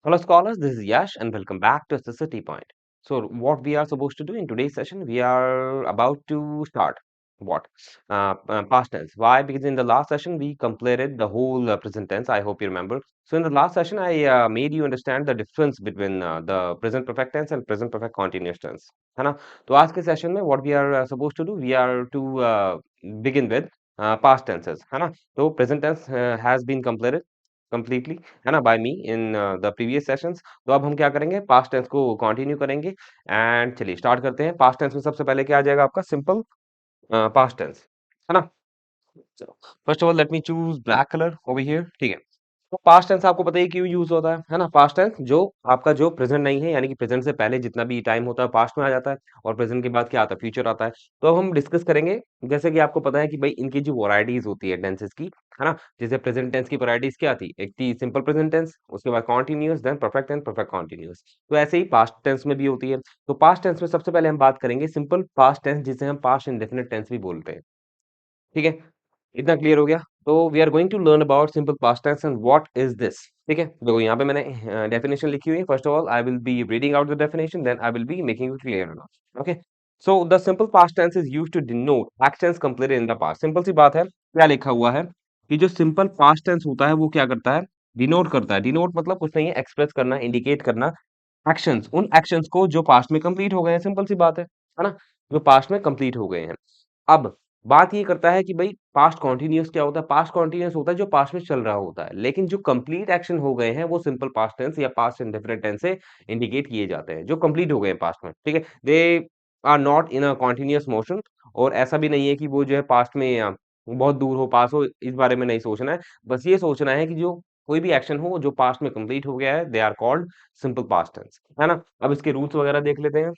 Hello, scholars. This is Yash, and welcome back to the City Point. So, what we are supposed to do in today's session, we are about to start what past tense. Why? Because in the last session we completed the whole present tense. I hope you remember. So, in the last session, I made you understand the difference between the present perfect tense and present perfect continuous tense. है ना? तो आज के session में what we are supposed to do, we are to begin with past tenses. है ना? तो present tense has been completed completely. है ना by me in the previous sessions. तो अब हम क्या करेंगे पास्ट टेंस को कंटिन्यू करेंगे एंड चलिए स्टार्ट करते हैं। पास्ट टेंस में सबसे पहले क्या आ जाएगा आपका सिंपल पास्ट टेंस है ना। चलो first of all let me choose black colour over here ठीक है। तो पास्ट टेंस आपको पता ही क्यों यूज होता है ना। पास्ट टेंस जो आपका जो प्रेजेंट नहीं है यानी कि प्रेजेंट से पहले जितना भी टाइम होता है पास्ट में आ जाता है और प्रेजेंट के बाद क्या आता है फ्यूचर आता है। तो अब हम डिस्कस करेंगे जैसे कि आपको पता है कि भाई इनकी जो वैरायटीज होती है टेंसेस की है ना। जैसे प्रेजेंट टेंस की वैरायटीज क्या थी, एक थी सिंपल प्रेजेंट टेंस, उसके बाद continuous, then perfect tense, perfect continuous. तो ऐसे ही पास्ट टेंस में भी होती है। तो पास्ट टेंस में सबसे पहले हम बात करेंगे सिंपल पास्ट टेंस जिसे हम पास्ट इंडेफिनिट टेंस भी बोलते हैं। ठीक है, इतना क्लियर हो गया। तो we are going to learn about simple past tense and what is this. ठीक है, देखो यहाँ पे मैंने डेफिनेशन लिखी हुई है। First of all I will be reading out the definition, then I will be making it clear now. Okay, so the simple past tense is used to denote actions completed in the past. Simple सी बात है, क्या लिखा हुआ है कि जो simple past tense होता है वो क्या करता है, डिनोट करता है। डिनोट मतलब कुछ नहीं है, एक्सप्रेस करना, इंडिकेट करना एक्शंस, उन एक्शंस को जो पास्ट में कंप्लीट हो गए हैं। सिंपल सी बात है ना, जो पास्ट में कंप्लीट हो गए हैं। अब बात ये करता है कि भाई पास्ट कॉन्टिन्यूअस क्या होता है। पास्ट कॉन्टिन्यूअस होता है जो पास्ट में चल रहा होता है, लेकिन जो कंप्लीट एक्शन हो गए हैं वो सिंपल पास्ट टेंस या पास्ट इंडेफिनिट टेंस से इंडिकेट किए जाते हैं, जो कंप्लीट हो गए हैं पास्ट में। ठीक है, they are not in a continuous motion. और ऐसा भी नहीं है कि वो जो है पास्ट में बहुत दूर हो, पास हो, इस बारे में नहीं सोचना है। बस ये सोचना है कि जो कोई भी एक्शन हो जो पास्ट में कंप्लीट हो गया है, they are called simple past tense. है ना। अब इसके रूल्स वगैरह देख लेते हैं।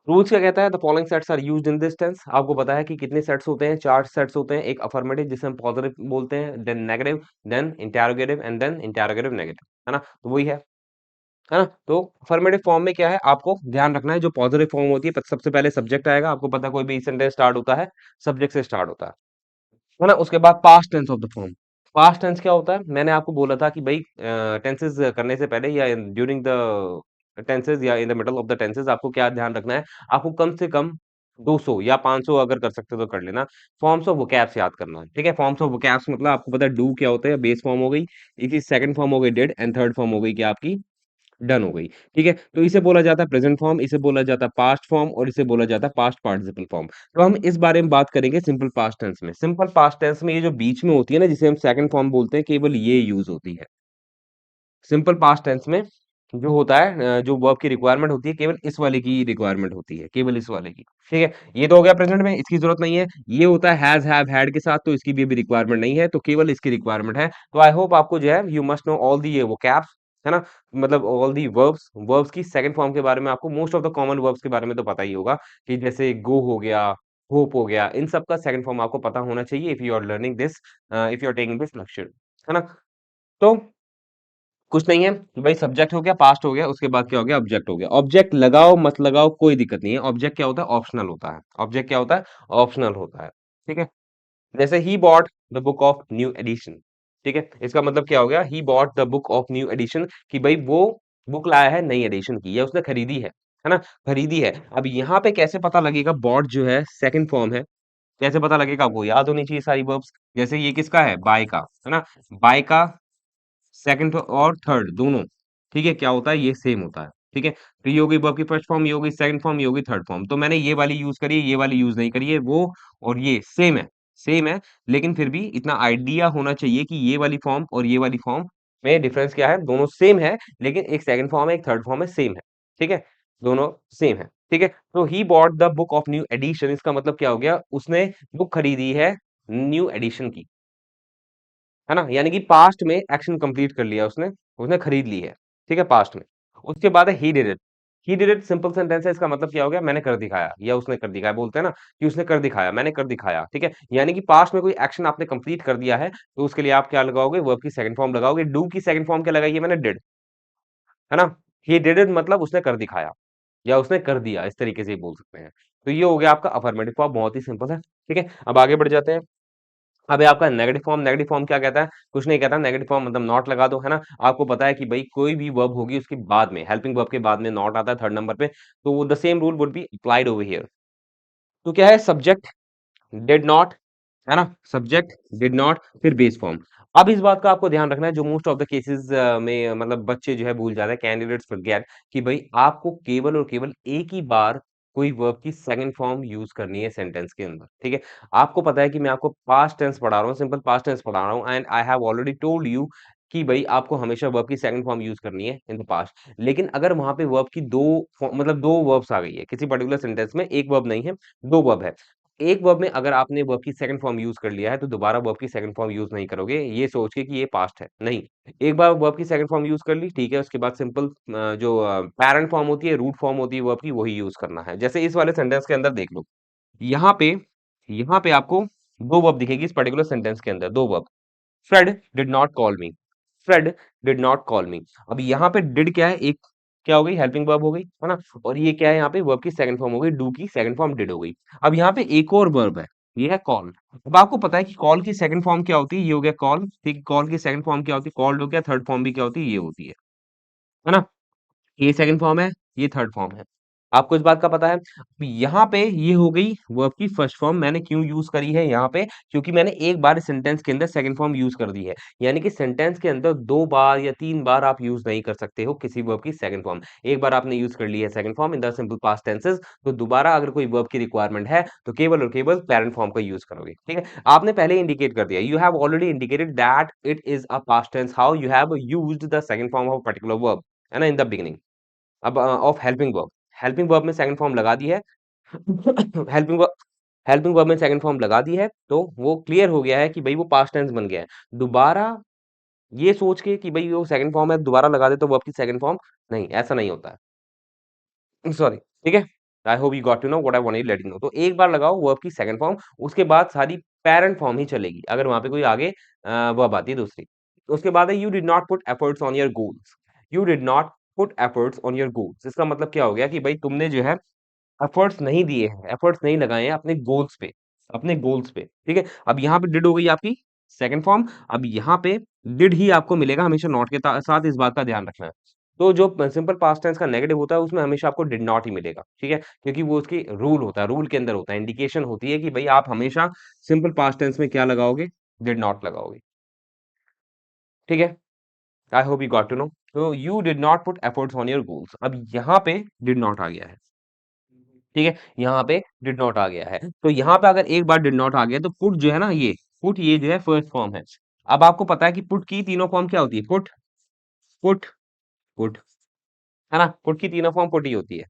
रूल्स क्या कहता है, the following sets are used in this tense. आपको पता है कि कितने सेट्स होते हैं, चार सेट्स होते हैं। एक अफर्मेटिव जिसे हम पॉजिटिव बोलते हैं, then negative, then interrogative and then interrogative negative. है ना, तो वही है ना। तो अफर्मेटिव फॉर्म में क्या है आपको ध्यान रखना है, जो पॉजिटिव फॉर्म होती है सबसे पहले सब्जेक्ट आएगा। आपको पता है कोई भी सेंटेंस स्टार्ट होता है सब्जेक्ट से स्टार्ट होता है ना। उसके बाद past tense of the form. Past tense क्या होता है, मैंने आपको बोला था कि भाई टेंसेस करने से पहले या ड्यूरिंग द टेंसेस या in the middle of the tenses आपको क्या ध्यान रखना है, आपको कम से कम 200 या 500 अगर कर सकते हो तो कर लेना, फॉर्म्स ऑफ वोकैब्स याद करना है। ठीक है, फॉर्म्स ऑफ वोकैब्स मतलब आपको पता है डू क्या होता है, बेस फॉर्म हो गई, इसकी सेकंड फॉर्म हो गई डिड एंड थर्ड फॉर्म हो गई क्या आपकी डन हो गई। ठीक है, तो इसे बोला जाता है प्रेजेंट फॉर्म, इसे बोला जाता है पास्ट फॉर्म और इसे बोला जाता है पास्ट पार्टिसिपल फॉर्म। तो हम इस बारे में बात करेंगे सिंपल पास्ट टेंस में। सिंपल पास्ट टेंस में ये जो बीच में होती है ना जिसे हम सेकंड फॉर्म बोलते हैं, केवल ये यूज होती है। सिंपल पास्ट टेंस में जो होता है जो वर्ब की रिक्वायरमेंट होती है केवल इस वाले की रिक्वायरमेंट होती है, केवल इस वाले की। ठीक है, ये तो हो गया प्रेजेंट में, इसकी जरूरत नहीं है। ये होता है हैज हैव हैड के साथ, तो इसकी भी अभी रिक्वायरमेंट नहीं है, तो केवल इसकी रिक्वायरमेंट है। तो आई होप आपको जो है you must know all the वो कैप्स, है ना, मतलब ऑल दी वर्ब्स। वर्ब्स की सेकंड फॉर्म के बारे में आपको most of the common verbs के बारे में तो पता ही होगा कि जैसे गो हो गया, होप हो गया, इन सब का सेकंड फॉर्म आपको पता होना चाहिए if you are learning this, if you are taking this lecture. है ना। तो कुछ नहीं है कि भाई सब्जेक्ट हो गया, पास्ट हो गया, उसके बाद क्या हो गया ऑब्जेक्ट हो गया। ऑब्जेक्ट लगाओ मत लगाओ कोई दिक्कत नहीं है। ऑब्जेक्ट क्या होता है, ऑप्शनल होता है। ऑब्जेक्ट क्या होता है, ऑप्शनल होता है। ठीक है, जैसे he bought the book of new edition. ठीक है, इसका मतलब क्या हो गया, he bought the book of new edition, कि भाई वो बुक लाया है नई एडिशन की या उसने खरीदी है ना, खरीदी है। अब यहाँ पे कैसे पता लगेगा, बॉट जो है सेकंड फॉर्म है, कैसे पता लगेगा, आपको याद होनी चाहिए सारी वर्ब्स। जैसे ये किसका है, बाय का, है ना, बाय का सेकंड और थर्ड दोनों, ठीक है, क्या होता है ये सेम होता है। ठीक है, तो ये होगी वर्ब की फर्स्ट फॉर्म, ये होगी सेकंड फॉर्म, ये होगी थर्ड फॉर्म। तो मैंने ये वाली यूज करी है, ये वाली यूज नहीं करी है। वो और ये सेम है, सेम है, लेकिन फिर भी इतना आइडिया होना चाहिए कि ये वाली फॉर्म और ये वाली फॉर्म में डिफरेंस क्या है। दोनों सेम है, लेकिन एक सेकंड फॉर्म है एक थर्ड फॉर्म है, सेम है। ठीक है, दोनों सेम है। ठीक है, तो he bought the book of new edition, इसका मतलब क्या हो गया, उसने बुक खरीदी है न्यू एडिशन की, है ना, यानी कि पास्ट में एक्शन कंप्लीट कर लिया उसने, उसने खरीद ली है। ठीक है, पास्ट में। उसके बाद है he did it. He did it simple sentence है, इसका मतलब क्या हो गया, मैंने कर दिखाया या उसने कर दिखाया। बोलते हैं ना कि उसने कर दिखाया, मैंने कर दिखाया। ठीक है, यानी कि पास्ट में कोई एक्शन आपने कंप्लीट कर दिया है, तो उसके लिए आप क्या लगाओगे, वर्ब की सेकंड फॉर्म लगाओगे। डू की सेकंड फॉर्म क्या लगाई है मैंने, डिड, है ना। ही डिड इट मतलब उसने कर दिखाया या उसने कर दिया, इस तरीके से ही बोल सकते हैं। तो ये हो गया आपका अफर्मेटिव फॉर्म, बहुत ही सिंपल है। ठीक है, अब आगे बढ़ जाते हैं। अब ये आपका नेगेटिव फॉर्म क्या कहता है? कुछ नहीं कहता, नेगेटिव फॉर्म मतलब नॉट लगा दो, है ना? आपको पता है कि भई कोई भी वर्ब होगी उसके बाद में, हेल्पिंग वर्ब के बाद में नॉट आता है थर्ड नंबर पे, तो the same rule would be applied over here. तो क्या है, सब्जेक्ट डिड नॉट, है ना? सब्जेक्ट डिड नॉट, फिर बेस फॉर्म। अब इस बात का आपको ध्यान रखना है, जो मोस्ट ऑफ द केसेस में मतलब बच्चे जो है भूल जाते हैं, कैंडिडेट्स फॉरगेट, कि भाई आपको केवल और केवल एक ही बार कोई वर्ब की सेकंड फॉर्म यूज करनी है सेंटेंस के अंदर, ठीक है? आपको पता है कि मैं आपको पास्ट टेंस पढ़ा रहा हूँ, सिंपल पास्ट टेंस पढ़ा रहा हूँ, and I have already told you कि भाई आपको हमेशा वर्ब की सेकंड फॉर्म यूज करनी है इन द पास्ट। लेकिन अगर वहां पे वर्ब की मतलब दो वर्ब्स आ गई है किसी पर्टिकुलर सेंटेंस में, एक वर्ब नहीं है, दो वर्ब है, एक वर्ब में अगर आपने वर्ब की सेकंड फॉर्म यूज कर लिया है तो दोबारा वर्ब की सेकंड फॉर्म यूज नहीं करोगे ये सोच के कि ये पास्ट है, नहीं। एक बार वर्ब की सेकंड फॉर्म यूज कर ली, ठीक है, उसके बाद सिंपल जो पैरेंट फॉर्म होती है, रूट फॉर्म होती है वर्ब की, वही यूज करना है। जैसे इस वाले सेंटेंस के अंदर देख लो, यहाँ पे यहाँ पे आपको दो वर्ब दिखेगी इस पर्टिकुलर सेंटेंस के अंदर, दो verb. Fred did not call me, Fred did not call me. अब यहाँ पे डिड क्या है, एक क्या हो गई, हेल्पिंग वर्ब हो गई, है ना? और ये क्या है, यहाँ पे वर्ब की सेकंड फॉर्म हो गई, डू की सेकंड फॉर्म डिड हो गई। अब यहाँ पे एक और वर्ब है, ये है कॉल। अब आपको पता है कि कॉल की सेकंड फॉर्म क्या होती है, ये हो गया कॉल, ठीक, कॉल की सेकंड फॉर्म क्या होती है, कॉल्ड हो गया, थर्ड फॉर्म भी क्या होती है, ये होती है ना? ये सेकंड फॉर्म है, ये थर्ड फॉर्म है। आपको इस बात का पता है? तो यहाँ पे ये हो गई वर्ब की फर्स्ट फॉर्म, मैंने क्यों यूज करी है यहाँ पे, क्योंकि मैंने एक बार सेंटेंस के अंदर सेकंड फॉर्म यूज कर दी है। यानी कि सेंटेंस के अंदर दो बार या तीन बार आप यूज नहीं कर सकते हो किसी वर्ब की सेकंड फॉर्म। एक बार आपने यूज कर ली है second form in the simple past tenses, तो दोबारा अगर कोई वर्ब की रिक्वायरमेंट है तो केवल और केवल पैरेंट फॉर्म का यूज करोगे, ठीक है? आपने पहले इंडिकेट कर दिया, you have already indicated that it is a past tense how you have used the second form of particular verb, है ना, इन द बिगिनिंग। अब ऑफ हेल्पिंग वर्ब में सेकंड फॉर्म लगा दी है। हेल्पिंग वर्ब हेल्पिंग वर्ब में second form लगा दी है, तो वो क्लियर हो गया है कि भाई वो पास्ट टेंस बन गया है। दोबारा ये सोच के कि भाई वो सेकंड फॉर्म है दोबारा लगा दे तो वर्ब की सेकंड फॉर्म, नहीं, ऐसा नहीं होता है, सॉरी, ठीक है? I hope you got to know what I wanted let you know. तो एक बार लगाओ वर्ब की सेकंड फॉर्म, उसके बाद सारी पैरेंट फॉर्म ही चलेगी अगर वहां पे कोई आगे वर्ब आती है दूसरी। उसके बाद है you did not put efforts on your goals, you did not put efforts on your goals. इसका मतलब क्या हो गया कि भाई तुमने जो है एफर्ट्स नहीं दिए हैं, एफर्ट्स नहीं लगाए हैं अपने गोल्स पे, अपने गोल्स पे, ठीक है? अब यहाँ पे डिड हो गई आपकी सेकंड फॉर्म। अब यहाँ पे डिड ही आपको मिलेगा हमेशा नॉट के साथ, इस बात का ध्यान रखना है। तो जो सिंपल पास्ट टेंस का नेगेटिव होता है उसमें हमेशा आपको डिड नॉट ही मिलेगा, ठीक है? क्योंकि वो उसकी रूल होता है, रूल के अंदर होता है, इंडिकेशन होती है कि भाई आप हमेशा सिंपल पास्ट टेंस में क्या लगाओगे, डिड नॉट लगाओगे, ठीक है? I hope you got to know. तो you did not put efforts on your goals, अब यहाँ पे डिड नॉट आ गया है, ठीक है? यहाँ पे डिड नॉट आ गया है, तो यहाँ पे अगर एक बार डिड नॉट आ गया तो पुट जो है ना, ये पुट, ये जो है फर्स्ट फॉर्म है। अब आपको पता है कि पुट की तीनों फॉर्म क्या होती है, पुट, पुट, पुट, है ना? पुट की तीनों फॉर्म पुट ही होती है,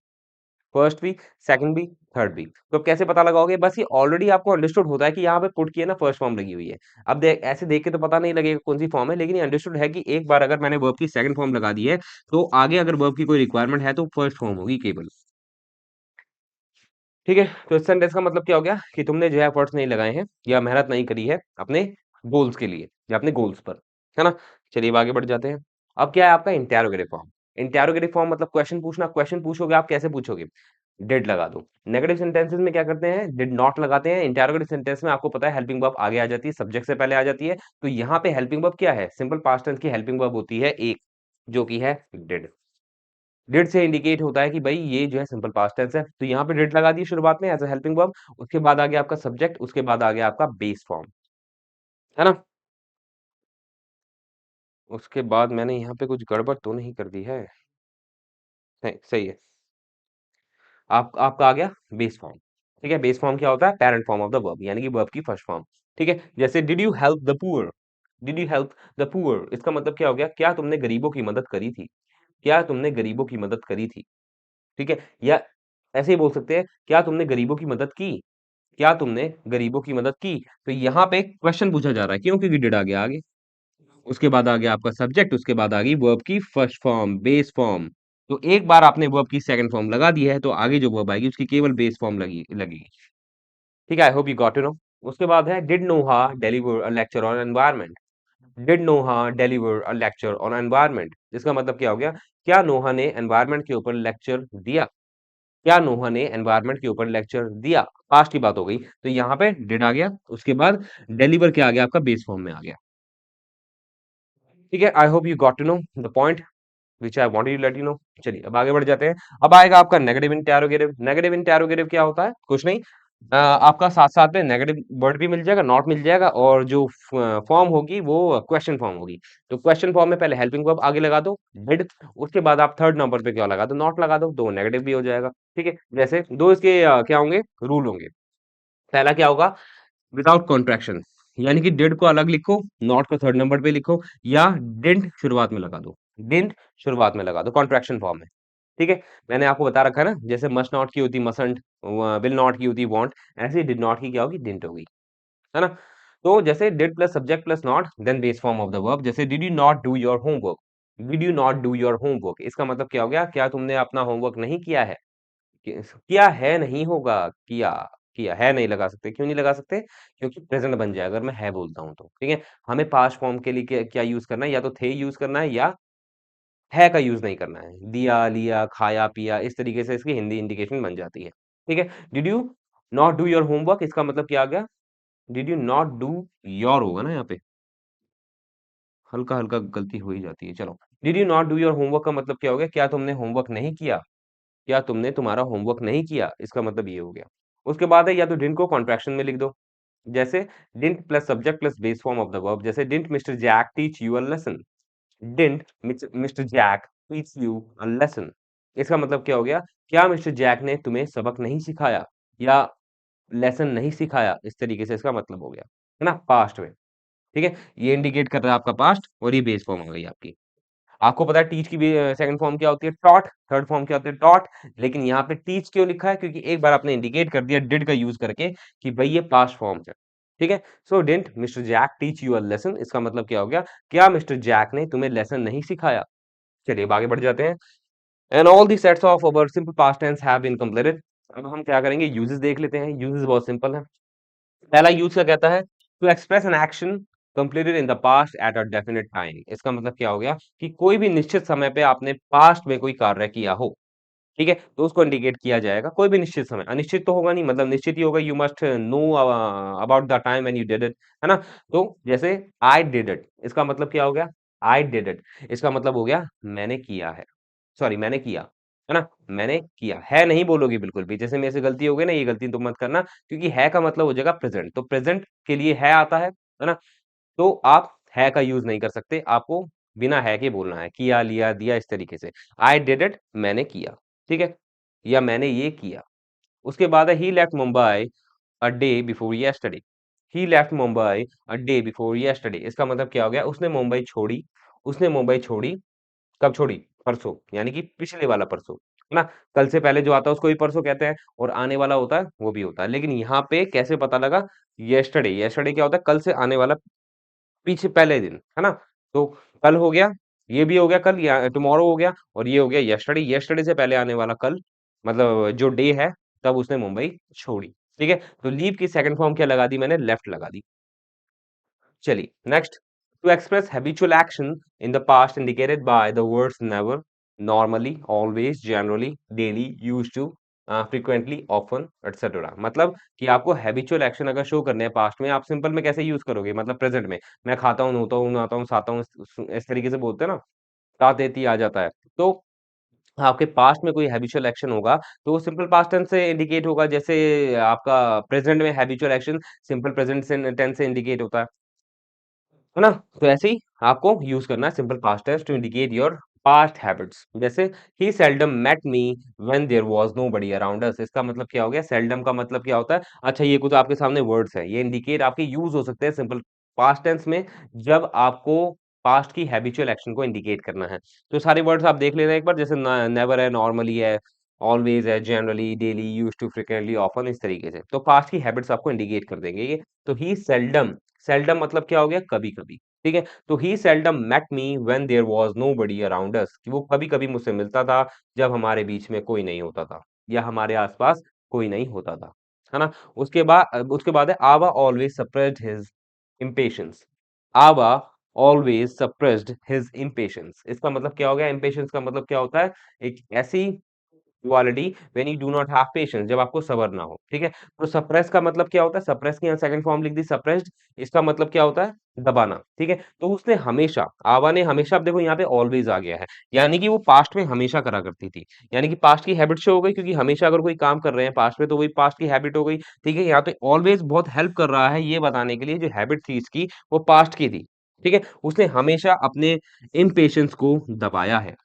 फर्स्ट भी, सेकंड भी, थर्ड भी। तो अब कैसे पता लगाओगे, बस ये ऑलरेडी आपको अंडरस्टूड होता है कि यहाँ पे पुट की है ना फर्स्ट फॉर्म लगी हुई है। अब देख, ऐसे देख के तो पता नहीं लगेगा कौन सी फॉर्म है, लेकिन ये अंडरस्टूड है कि एक बार अगर मैंने वर्ब की सेकंड फॉर्म लगा दी है तो आगे अगर वर्ब की कोई रिक्वायरमेंट है तो फर्स्ट फॉर्म होगी केवल, ठीक है? तो इस सेंटेंस का मतलब क्या हो गया कि तुमने जो है एफर्ट्स नहीं लगाए हैं या मेहनत नहीं करी है अपने गोल्स के लिए या अपने गोल्स पर, है ना? चलिए अब आगे बढ़ जाते हैं। अब क्या है आपका इंटेरोगेटिव फॉर्म। इंटेरोगेटिव फॉर्म मतलब क्वेश्चन पूछना, क्वेश्चन पूछोगे आप कैसे पूछोगे, डिड लगा दो। नेगेटिव सेंटेंसेस में क्या करते हैं, डिड नॉट लगाते हैं। इंटेरोगेटिव सेंटेंस में आपको पता है हेल्पिंग वर्ब आगे आ जाती है, सब्जेक्ट से पहले आ जाती है। तो यहाँ पे हेल्पिंग वर्ब क्या है, सिंपल पास्ट टेंस की हेल्पिंग वर्ब होती है एक, जो कि है डिड। डिड से इंडिकेट होता है कि भाई ये जो है सिंपल पास्ट टेंस है, तो यहाँ पे डिड लगा दी शुरुआत में एज अ हेल्पिंग वर्ब, उसके बाद आ गया आपका सब्जेक्ट, उसके बाद आ गया आपका बेस फॉर्म, है ना? उसके बाद मैंने यहाँ पे कुछ गड़बड़ तो नहीं कर दी है, नहीं सही है। आप आपका आ गया बेस फॉर्म, ठीक है? बेस फॉर्म क्या होता है, parent form of the verb, यानी कि वर्ब की फर्स्ट फॉर्म, ठीक है? जैसे did you help the poor, did you help the poor, इसका मतलब क्या हो गया, क्या तुमने गरीबों की मदद करी थी, क्या तुमने गरीबों की मदद करी थी, ठीक है? या ऐसे ही बोल सकते हैं, क्या तुमने गरीबों की मदद की, क्या तुमने गरीबों की मदद की। तो यहाँ पे क्वेश्चन पूछा जा रहा है, क्यों, क्योंकि डिड आ गया आगे, उसके बाद आ गया आपका सब्जेक्ट, उसके बाद आ गई वर्ब की फर्स्ट फॉर्म, बेस फॉर्म। तो एक बार आपने वर्ब की सेकंड फॉर्म लगा दी है तो आगे जो वर्ब आएगी उसकी केवल बेस फॉर्म लगेगी, ठीक है? I hope you got to know. उसके बाद है did Noah deliver a lecture on environment, did Noah deliver a lecture on environment, इसका मतलब क्या हो गया, क्या नोहा ने एनवायरनमेंट के ऊपर लेक्चर दिया, क्या नोहा ने एनवायरनमेंट के ऊपर लेक्चर दिया? पास्ट की बात हो गई, तो यहाँ पे डिड आ गया, उसके बाद डिलीवर क्या आ गया आपका, बेस फॉर्म में आ गया। ठीक है, I hope you got to know the point which I wanted to let you know. चलिए अब आगे बढ़ जाते हैं। अब आएगा आपका नेगेटिव इंटेरोगेटिव। नेगेटिव इंटेरोगेटिव क्या होता है? कुछ नहीं, आपका साथ साथ में नेगेटिव वर्ड भी मिल जाएगा, नॉट मिल जाएगा, और जो फॉर्म होगी वो क्वेश्चन फॉर्म होगी। तो क्वेश्चन फॉर्म में पहले हेल्पिंग वर्ब आगे लगा दो, डिड, उसके बाद आप थर्ड नंबर पे क्या लगा दो, नॉट लगा दो, तो नेगेटिव भी हो जाएगा। ठीक है, जैसे दो इसके क्या होंगे, रूल होंगे। पहला क्या होगा, विदाउट कॉन्ट्रैक्शन, यानी कि डिड को अलग लिखो, नॉट को थर्ड नंबर पे लिखो, या डिडंट शुरुआत में लगा दो, डिडंट शुरुआत में लगा दो कॉन्ट्रैक्शन फॉर्म में। ठीक है, मैंने आपको बता रखा है ना, जैसे मस्ट नॉट की होती मसंट, विल नॉट की होती वांट, ऐसे ही डिड नॉट की क्या होगी, डिडंट होगी, है ना। तो जैसे did plus subject plus not then base form of the verb, जैसे did you not do your homework, did you not do your homework, इसका मतलब क्या हो गया, क्या तुमने अपना होमवर्क नहीं किया है। किया है नहीं होगा, किया, किया है नहीं लगा सकते, क्यों नहीं लगा सकते, क्योंकि प्रेजेंट बन जाए अगर मैं है बोलता हूं तो। ठीक है, हमें पास्ट फॉर्म के लिए क्या यूज करना है, या तो थे यूज करना है, या है का यूज नहीं करना है। दिया, लिया, खाया, पिया, इस तरीके से इसकी हिंदी इंडिकेशन बन जाती है। ठीक है, did you not do your homework, इसका मतलब क्या आ गया, did you not do your होगा ना यहाँ पे, हल्का हल्का गलती हो ही जाती है। चलो, did you not do your homework का मतलब क्या हो गया, क्या तुमने होमवर्क नहीं किया, क्या तुमने तुम्हारा होमवर्क नहीं किया, इसका मतलब ये हो गया। उसके बाद है, या तो डिडंट को कॉन्ट्रैक्शन में लिख दो, जैसे didn't plus subject plus base form of the verb, जैसे didn't mister Jack teach you a lesson, didn't mister Jack teach you a lesson, इसका मतलब क्या हो गया, क्या मिस्टर जैक ने तुम्हें सबक नहीं सिखाया, या लेसन नहीं सिखाया, इस तरीके से इसका मतलब हो गया, है ना, पास्ट में। ठीक है, ये इंडिकेट कर रहा है आपका पास्ट, और ये बेस फॉर्म हो गई आपकी। आपको पता है टीच की भी सेकंड फॉर्म क्या होती है, टॉट, थर्ड फॉर्म क्या होती है, टॉट। लेकिन यहाँ पे टीच क्यों लिखा है, क्योंकि एक बार आपने इंडिकेट कर दिया डिड का यूज करके कि भाई ये पास्ट फॉर्म है। ठीक है, सो didn't mister Jack teach you a lesson, इसका मतलब क्या हो गया, क्या मिस्टर जैक ने तुम्हें लेसन नहीं सिखाया। चलिए अब आगे बढ़ जाते हैं। And all the sets of our simple past tense have been completed. अब हम क्या करेंगे, यूजेस देख लेते हैं। यूजेस बहुत सिंपल है। पहला यूज क्या कहता है, to express an action completed in the past at a definite time, इसका मतलब क्या हो गया, कि कोई भी निश्चित समय पे आपने पास्ट में कोई कार्य किया हो। ठीक है, तो उसको इंडिकेट किया जाएगा, कोई भी निश्चित समय, अनिश्चित तो होगा नहीं, मतलब निश्चित ही होगा, you must know about the time when you did it, है ना। तो जैसे आई डिड इट, इसका मतलब क्या हो गया, आई डिड इट, इसका मतलब हो गया मैंने किया है, सॉरी मैंने किया, है ना, मैंने किया है नहीं बोलोगे बिल्कुल भी, जैसे मेरे से गलती हो गई ना, ये गलती तुम मत करना, क्योंकि है का मतलब हो जाएगा प्रेजेंट, तो प्रेजेंट के लिए है आता है ना। तो आप है का यूज नहीं कर सकते, आपको बिना है के बोलना है, किया, लिया, दिया, इस तरीके से। आई डिड इट, मैंने किया। ठीक है, या मैंने ये किया। उसके बाद है he left Mumbai a day before yesterday. He left Mumbai a day before yesterday, इसका मतलब क्या हो गया, उसने मुंबई छोड़ी, उसने मुंबई छोड़ी, कब छोड़ी, परसों, यानी कि पिछले वाला परसों, है ना। कल से पहले जो आता है उसको भी परसों कहते हैं, और आने वाला होता है वो भी होता है, लेकिन यहाँ पे कैसे पता लगा, यस्टरडे, यस्टरडे क्या होता है, कल से आने वाला, पीछे पहले दिन, है ना। तो कल हो गया, ये भी हो गया कल, या टुमारो हो गया, और ये हो गया यस्टरडे, यस्टरडे से पहले आने वाला कल, मतलब जो डे है तब उसने मुंबई छोड़ी। ठीक है, तो लीव की सेकंड फॉर्म क्या लगा दी मैंने, लेफ्ट लगा दी। चलिए next, to express habitual action in the past indicated by the words never, normally, always, generally, daily, used to, frequently, often, etcetera, मतलब कि आपको हैबिचुअल एक्शन अगर शो करने हैं पास्ट में, आप सिंपल में कैसे यूज करोगे, मतलब प्रेजेंट में, मैं खाता हूँ, नहाता हूँ, नहाता हूँ, साता हूँ, इस तरीके से बोलते हैं ना, तातेती आ जाता है। तो आपके पास्ट में कोई हैबिचुअल एक्शन होगा, तो वो सिंपल पास्ट टेंस से इंडिकेट होगा, जैसे आपका प्रेजेंट में हैबिचुअल एक्शन सिंपल प्रेजेंट से टेंस से इंडिकेट होता है ना। तो ऐसे ही आपको यूज करना है simple past tense to indicate your past habits, जैसे he seldom met me when there was nobody around us, इसका मतलब क्या हो गया, सेल्डम का मतलब क्या होता है, अच्छा ये कुछ आपके सामने वर्ड्स है, ये इंडिकेट आपके यूज हो सकते हैं सिंपल पास्ट टेंस में, जब आपको पास्ट की हैबिचुअल एक्शन को इंडिकेट करना है। तो सारे वर्ड्स आप देख लेना एक बार, जैसे नेवर है, नॉर्मली है, ऑलवेज है, generally, daily, used to, frequently, often, इस तरीके से, तो पास्ट की हैबिट्स आपको इंडिकेट कर देंगे ये। तो ही सेल्डम, सेल्डम मतलब क्या हो गया, कभी कभी। ठीक है, तो he seldom met me when there was nobody around us, कि वो कभी कभी मुझसे मिलता था जब हमारे बीच में कोई नहीं होता था, या हमारे आसपास कोई नहीं होता था, है ना। उसके बाद है आवा ऑलवेज सप्रेस्ड हिज इम्पेशंस, आवा ऑलवेज सप्रेस्ड हिज इम्पेशंस, इसका मतलब क्या हो गया, इम्पेशंस का मतलब क्या होता है, एक ऐसी duality when you do not have patience, जब आपको सब्र ना हो, ठीक है। तो सप्रेस का मतलब क्या होता है, सप्रेस की यहाँ सेकंड फॉर्म लिख दी सप्रेस्ड, इसका मतलब क्या होता है, दबाना, ठीक है। तो उसने हमेशा, आवा ने हमेशा, अब देखो यहाँ पे ऑलवेज आ गया है, यानी कि वो पास्ट में हमेशा करा करती थी, यानी कि पास्ट की हैबिट शो हो गई, क्योंकि हमेशा अगर कोई काम कर रहे हैं पास्ट में तो वही पास्ट की हैबिट हो गई, ठीक है। यहाँ पे ऑलवेज बहुत हेल्प कर रहा है ये बताने के लिए जो हैबिट थी इसकी वो पास्ट की थी, ठीक है। उसने हमेशा अपने इम्पेशंस को दबाया है,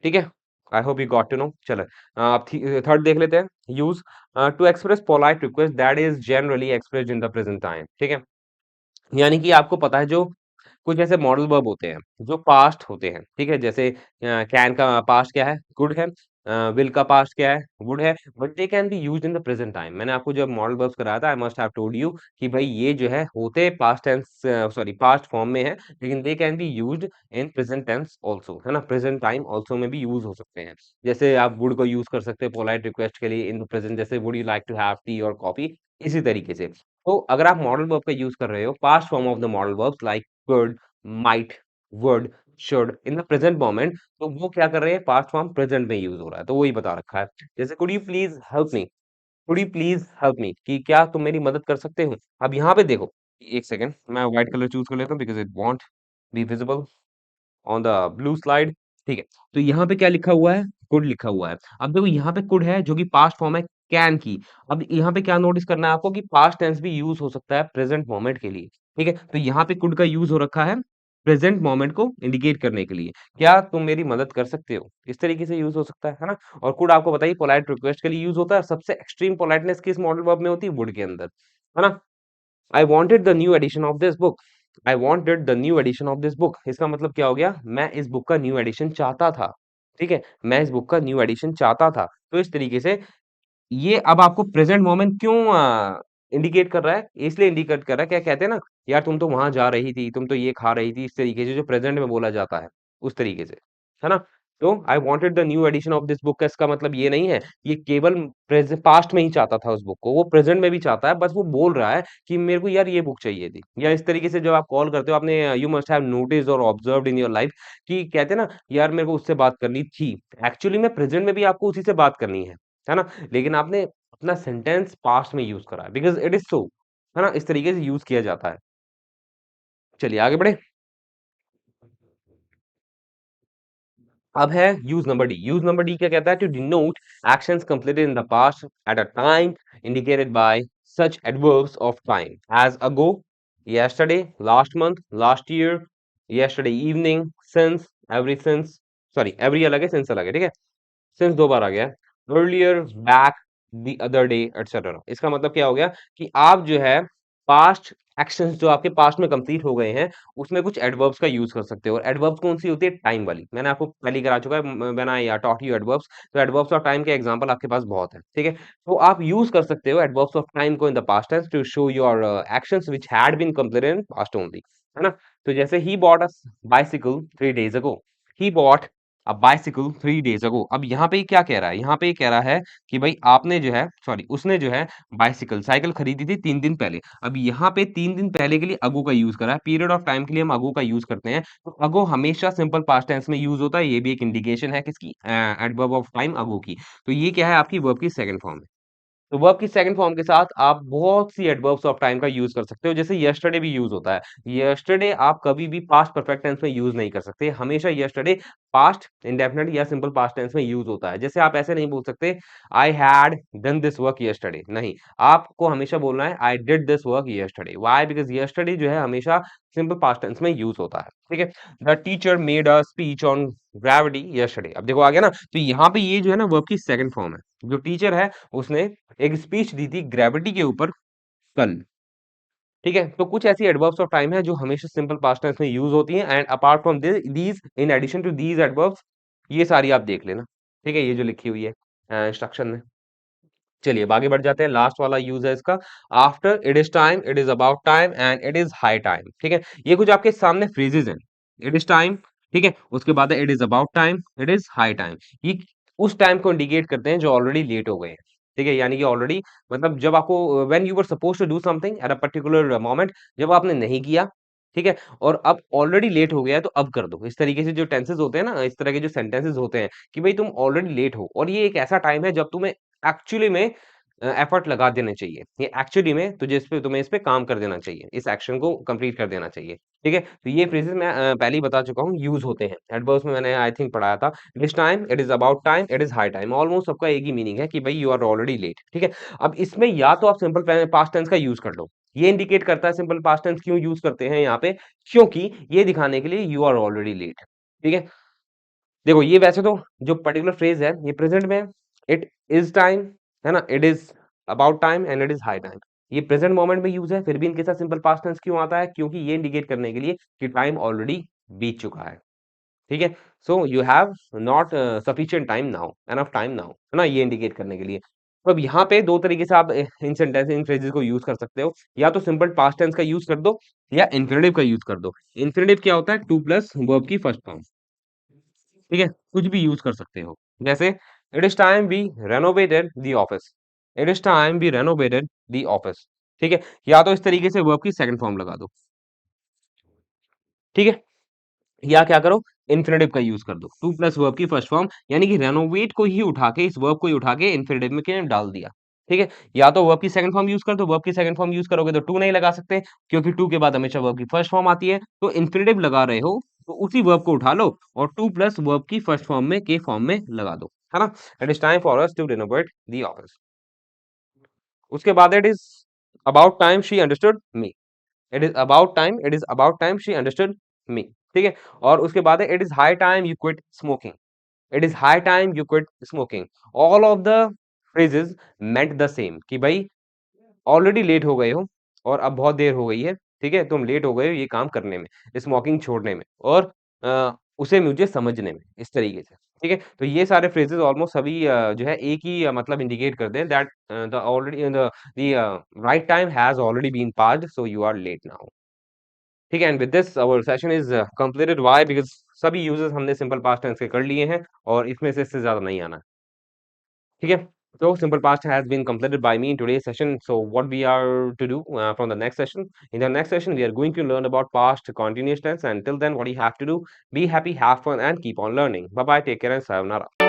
ठीक है। I hope you got to know. चलो आप थर्ड देख लेते हैं, use to express polite request that is generally expressed in the present time, ठीक है। यानी कि आपको पता है जो कुछ ऐसे मॉडल वर्ब होते हैं जो पास्ट होते हैं, ठीक है। जैसे कैन का पास्ट क्या है, गुड है। विल का पास्ट क्या है, वुड है। But they can be used in the present time. मैंने आपको जब मॉडल वर्ब्स कराया था, I must have told you कि भाई ये जो है होते past tense, sorry past form में है, लेकिन they can be used in present tense also, है ना, प्रेजेंट टाइम ऑल्सो में भी यूज हो सकते हैं। जैसे आप वुड को यूज कर सकते हैं पोलाइट रिक्वेस्ट के लिए इन द प्रेजेंट, जैसे would you like to have tea और कॉफी, इसी तरीके से। तो अगर आप मॉडल वर्ब का यूज कर रहे हो, past form of the modal verbs like could, might, would, should in the present moment, तो वो क्या कर रहे हैं, पास्ट फॉर्म प्रेजेंट में यूज हो रहा है, तो वही बता रखा है। जैसे could you please help me, could you please help me, कि क्या तुम मेरी मदद कर सकते हो। अब यहाँ पे देखो, एक सेकंड मैं व्हाइट कलर चूज कर लेता हूँ because it won't be visible on the blue slide, ठीक है। तो यहाँ पे क्या लिखा हुआ है, कुड लिखा हुआ है। अब देखो यहाँ पे कुड है जो कि पास्ट फॉर्म है कैन की। अब यहाँ पे क्या नोटिस करना है आपको कि पास्ट टेंस भी यूज हो सकता है प्रेजेंट मोमेंट के लिए, ठीक है। तो यहाँ पे कुड का यूज हो रखा है प्रेजेंट मोमेंट को इंडिकेट करने के लिए, क्या तुम मेरी मदद कर सकते हो, इस तरीके से यूज हो सकता है ना। और कुड आपको बताइए पोलाइट रिक्वेस्ट के लिए यूज होता है, सबसे एक्सट्रीम पोलाइटनेस किस मॉडल वर्ब में होती है, वुड के अंदर, है ना। I wanted the new edition of this book, I wanted the new edition of this book, इसका मतलब क्या हो गया, मैं इस बुक का न्यू एडिशन चाहता था, ठीक है। मैं इस बुक का न्यू एडिशन चाहता था। तो इस तरीके से ये अब आपको प्रेजेंट मोमेंट क्यों इंडिकेट कर रहा है, इसलिए इंडिकेट कर रहा है, क्या कहते हैं ना, यार तुम तो वहां जा रही थी, तुम तो ये खा रही थी, इस तरीके से जो प्रेजेंट में बोला जाता है उस तरीके से, है ना। तो I wanted the new edition of this book का इसका मतलब ये नहीं है ये केवल पास्ट में ही चाहता था उस बुक को, वो प्रेजेंट में भी चाहता है, बस वो बोल रहा है कि मेरे को यार ये बुक चाहिए थी। या इस तरीके से जब आप कॉल करते हो, आपने यू मस्ट हैव नोटिस और ऑब्जर्व्ड इन योर लाइफ कि कहते हैं ना, यार मेरे को उससे बात करनी थी, एक्चुअली में प्रेजेंट में भी आपको उसी से बात करनी है ना, लेकिन आपने अपना सेंटेंस पास्ट में यूज करा है बिकॉज इट इज सो, है ना, इस तरीके से यूज किया जाता है। चलिए आगे बढ़े। अब है use number D. Use number D क्या कहता है, to denote actions completed in the past at a time indicated by such adverbs of time as ago, yesterday, last month, last year, yesterday evening, since, every since, sorry every अलग है, since अलग है, ठीक है। Since दो बार आ गया है, earlier, back, the other day, etcetera. इसका मतलब क्या हो गया कि आप जो है पास्ट एक्शंस जो आपके पास्ट में कंप्लीट हो गए हैं उसमें कुछ एडवर्ब्स का यूज कर सकते हो। और एडवर्ब्स कौन सी होती है, टाइम वाली, मैंने आपको पहले ही करा चुका है when I taught you adverbs. तो एडवर्ब्स ऑफ टाइम के एग्जांपल आपके पास बहुत है, ठीक है। तो आप यूज कर सकते हो एडवर्ब्स ऑफ टाइम को in the past tense to show your actions which had been completed in past only, है ना। तो जैसे he bought a bicycle 3 days ago, he bought अब बाइसिकल 3 days ago। अब यहाँ पे क्या कह रहा है, यहाँ पे कह रहा है कि भाई आपने जो है, सॉरी उसने जो है बाइसिकल साइकिल खरीदी थी 3 दिन पहले। अब यहाँ पे 3 दिन पहले के लिए अगो का यूज करा है, पीरियड ऑफ टाइम के लिए हम अगो का यूज करते हैं। तो अगो हमेशा सिंपल पास्ट टेंस में यूज होता है, ये भी एक इंडिकेशन है किसकी, एडवर्ब ऑफ टाइम अगो की। तो ये क्या है, आपकी वर्ब की सेकंड फॉर्म है। तो वर्ब की सेकंड फॉर्म के साथ आप बहुत सी एडवर्ब्स ऑफ टाइम का यूज कर सकते हो, जैसे यस्टरडे भी यूज होता है। यस्टरडे आप कभी भी पास्ट परफेक्ट टेंस में यूज नहीं कर सकते, हमेशा यस्टरडे पास्ट इंडेफिनिट या सिंपल पास्ट टेंस में यूज होता है। जैसे आप ऐसे नहीं बोल सकते I had done this work yesterday, नहीं, आपको हमेशा बोलना है I did this work yesterday. Why, because yesterday जो है हमेशा सिंपल पास्ट टेंस में यूज होता है, ठीक है। The teacher made a speech on gravity yesterday. अब देखो आ गया ना, तो यहाँ पे ये जो है ना वर्ब की सेकंड फॉर्म है। जो टीचर है उसने एक स्पीच दी थी ग्रेविटी के ऊपर कल, ठीक है। तो कुछ ऐसी एडवर्ब्स ऑफ टाइम है जो हमेशा सिंपल पास्ट टेंस में यूज होती हैं, and apart from these, in addition to these adverbs, ये सारी आप देख लेना, ठीक है, ये जो लिखी हुई है इंस्ट्रक्शन में। चलिए अब आगे बढ़ जाते हैं, लास्ट वाला यूज है इसका, after it is time, it is about time and it is high time, ठीक है। ये कुछ आपके सामने फ्रेजेस हैं, इट इज टाइम, ठीक है, उसके बाद it is about time, it is high time. ये उस टाइम को इंडिकेट करते हैं जो ऑलरेडी लेट हो गए हैं, ठीक है, यानी कि ऑलरेडी मतलब जब आपको when you were supposed to do something at a particular moment, जब आपने नहीं किया, ठीक है? और अब ऑलरेडी लेट हो गया है तो अब कर दो। इस तरीके से जो टेंसेस होते हैं ना, इस तरह के जो सेंटेंसेस होते हैं कि भाई तुम ऑलरेडी लेट हो और ये एक ऐसा टाइम है जब तुम्हें एक्चुअली में एफर्ट लगा देने चाहिए। ये एक्चुअली में तुझे इस पे तुम्हें इस पे काम कर देना चाहिए। इस एक्शन को कंप्लीट कर देना चाहिए। ठीक है? तो ये फ्रेजेस मैं पहले ही बता चुका हूँ यूज़ होते हैं। एडवर्ब्स में मैंने आई थिंक पढ़ाया था। This time, it is about time, it is high time. Almost सबका एक ही मीनिंग है कि भाई यू आर ऑलरेडी लेट। ठीक है? अब इसमें या तो आप सिंपल पास्ट टेंस का यूज़ कर लो। ये इंडिकेट करता है सिंपल पास्ट टेंस क्यों यूज़ करते हैं यहाँ पे, क्योंकि ये दिखाने के लिए यू आर ऑलरेडी लेट। ठीक है? देखो ये वैसे तो जो पर्टिकुलर फ्रेज है ये प्रेजेंट में है। इट इज टाइम, है ना, it is about time and it is high time. ये प्रेजेंट मोमेंट में यूज है, फिर भी इनके साथ सिंपल पास्ट टेंस क्यों आता है, क्योंकि ये इंडिकेट करने के लिए कि टाइम ऑलरेडी बीत चुका है। ठीक है? So you have not sufficient time now, enough time now, है ना, ये इंडिकेट करने के लिए। तो अब यहाँ पे दो तरीके से आप इन सेंटेंस इन फ्रेजेस को यूज कर सकते हो। या तो सिंपल पास्ट टेंस का यूज कर दो या इन्फिनेटिव का यूज कर दो। इन्फिनेटिव क्या होता है, टू प्लस वर्ब की फर्स्ट फॉर्म। ठीक है, कुछ भी यूज कर सकते हो। जैसे it is time we renovated the office, it is time we renovated the office. ठीक है? या तो इस तरीके से वर्ब की सेकंड फॉर्म लगा दो। ठीक है? या क्या करो, इन्फिनेटिव का यूज कर दो, टू प्लस वर्ब की फर्स्ट फॉर्म, यानी कि रेनोवेट को ही उठा के, इस वर्ब को ही उठा के इन्फिनेटिव में के डाल दिया। ठीक है? या तो वर्ब की सेकंड फॉर्म यूज कर दो, वर्ब की सेकंड फॉर्म यूज करोगे तो टू नहीं लगा सकते, क्योंकि टू के बाद हमेशा वर्ब की फर्स्ट फॉर्म आती है। तो इन्फिनेटिव लगा रहे हो तो उसी वर्ब को उठा लो और टू प्लस वर्ब की फर्स्ट फॉर्म में के फॉर्म में लगा दो, है ना। It is time for us to renovate the office. उसके बाद it is about time she understood me, it is about time, it is about time she understood me. ठीक है? और उसके बाद है it is high time you quit smoking, it is high time you quit smoking. All of the phrases meant the same कि भाई already late हो गए हो और अब बहुत देर हो गई है। ठीक है? तुम लेट हो गए हो ये काम करने में, स्मोकिंग छोड़ने में और उसे मुझे समझने में, इस तरीके से। ठीक है? तो ये सारे फ्रेजेस ऑलमोस्ट सभी जो है एक ही मतलब इंडिकेट करते हैं that the already the right time has already been passed, so you are late now. ठीक है? And with this our session is completed. Why? Because सभी यूजेस हमने सिंपल पास्ट टेंस के कर लिए हैं और इसमें से इससे ज़्यादा नहीं आना है। ठीक है? So simple past has been completed by me in today's session. So what we are to do from the next session? In the next session, we are going to learn about past continuous tense. And till then, what you have to do: be happy, have fun, and keep on learning. Bye bye. Take care and sayonara.